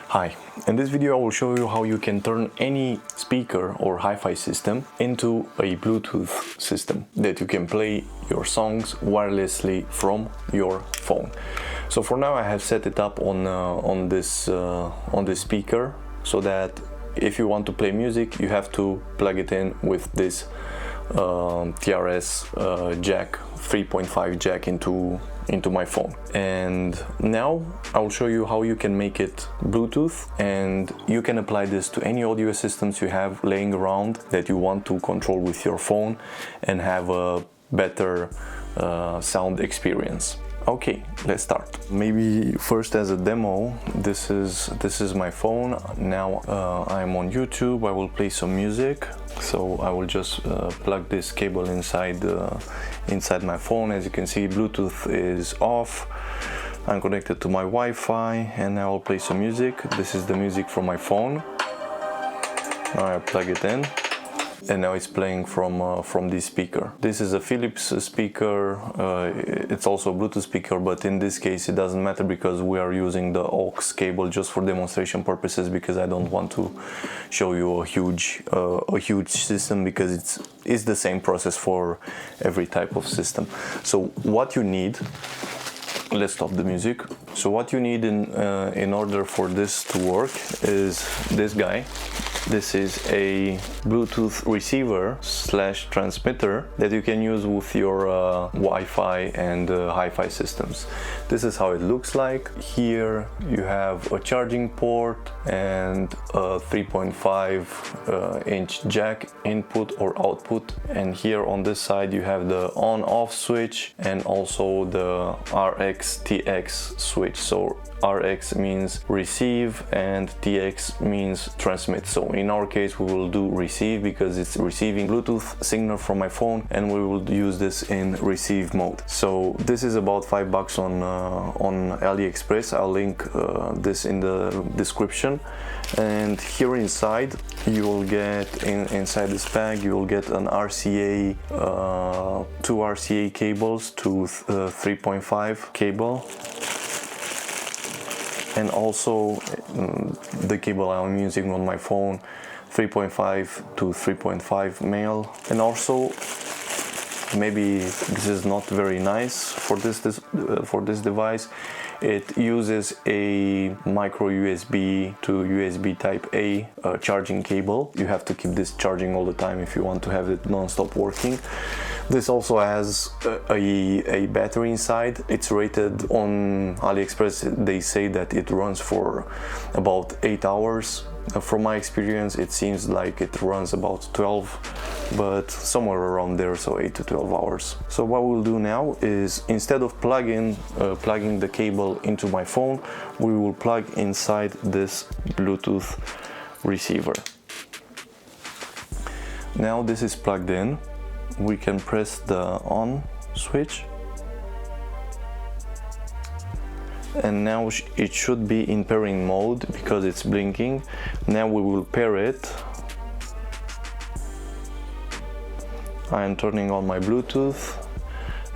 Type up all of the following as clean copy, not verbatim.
Hi, in this video I will show you how you can turn any speaker or hi-fi system into a Bluetooth system that you can play your songs wirelessly from your phone. So for now I have set it up on this speaker, so that if you want to play music you have to plug it in with this TRS jack, 3.5 jack into my phone. And now I'll show you how you can make it Bluetooth, and you can apply this to any audio systems you have laying around that you want to control with your phone and have a better sound experience. Okay, let's start. Maybe first as a demo, this is my phone. Now I'm on YouTube. I will play some music. So I will just plug this cable inside my phone. As you can see, Bluetooth is off. I'm connected to my Wi-Fi, and I will play some music. This is the music from my phone. Now I plug it in, and now it's playing from this speaker. This is a Philips speaker. It's also a Bluetooth speaker, but in this case it doesn't matter because we are using the aux cable just for demonstration purposes, because I don't want to show you a huge system, because it's the same process for every type of system. So what you need, let's stop the music. So what you need in order for this to work is this guy. This is a Bluetooth receiver / transmitter that you can use with your Wi-Fi and hi-fi systems. This is how it looks like. Here you have a charging port and a 3.5 inch jack input or output, and here on this side you have the on-off switch and also the RX-TX switch. So RX means receive and TX means transmit. So in our case we will do receive because it's receiving Bluetooth signal from my phone, and we will use this in receive mode. So this is about $5 on AliExpress. I'll link this in the description. And here inside you will get inside this bag you will get an RCA, 2 RCA cables to 3.5 cable, and also the cable I'm using on my phone, 3.5 to 3.5 male. And also, maybe this is not very nice for this device, it uses a micro USB to USB type A charging cable. You have to keep this charging all the time if you want to have it non-stop working. This also has a battery inside. It's rated on AliExpress. They say that it runs for about 8 hours. From my experience, it seems like it runs about 12, but somewhere around there, so 8 to 12 hours. So what we'll do now is, instead of plugging the cable into my phone, we will plug inside this Bluetooth receiver. Now this is plugged in. We can press the on switch, and now it should be in pairing mode because it's blinking. Now we will pair it. I am turning on my Bluetooth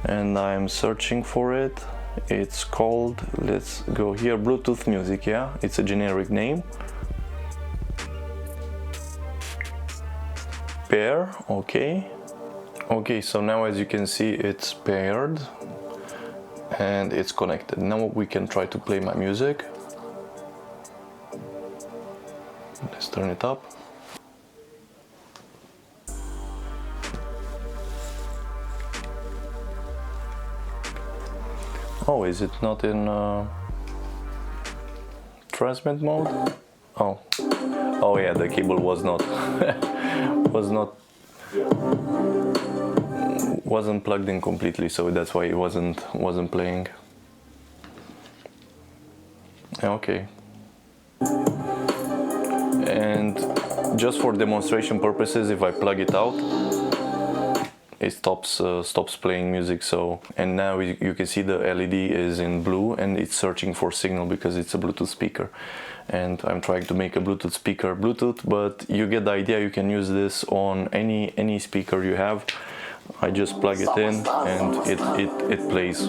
and I am searching for it. It's called, let's go here, Bluetooth music. Yeah, it's a generic name. Pair, okay. Okay, so now as you can see it's paired and it's connected. Now we can try to play my music. Let's turn it up. Oh, is it not in transmit mode? Oh yeah, the cable was not wasn't plugged in completely, so that's why it wasn't playing. Okay. And just for demonstration purposes, if I plug it out, it stops playing music. So, and now you can see the LED is in blue and it's searching for signal because it's a Bluetooth speaker. And I'm trying to make a Bluetooth speaker Bluetooth, but you get the idea. You can use this on any speaker you have. I just plug it in and it plays.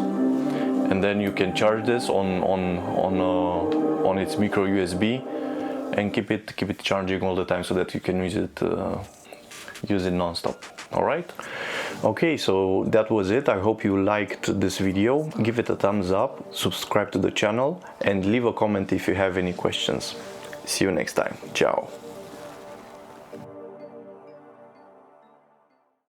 and then you can charge this on its micro USB and keep it charging all the time so that you can use it non-stop. All right. Okay, so that was it. I hope you liked this video. Give it a thumbs up, subscribe to the channel, and leave a comment if you have any questions. See you next time. Ciao.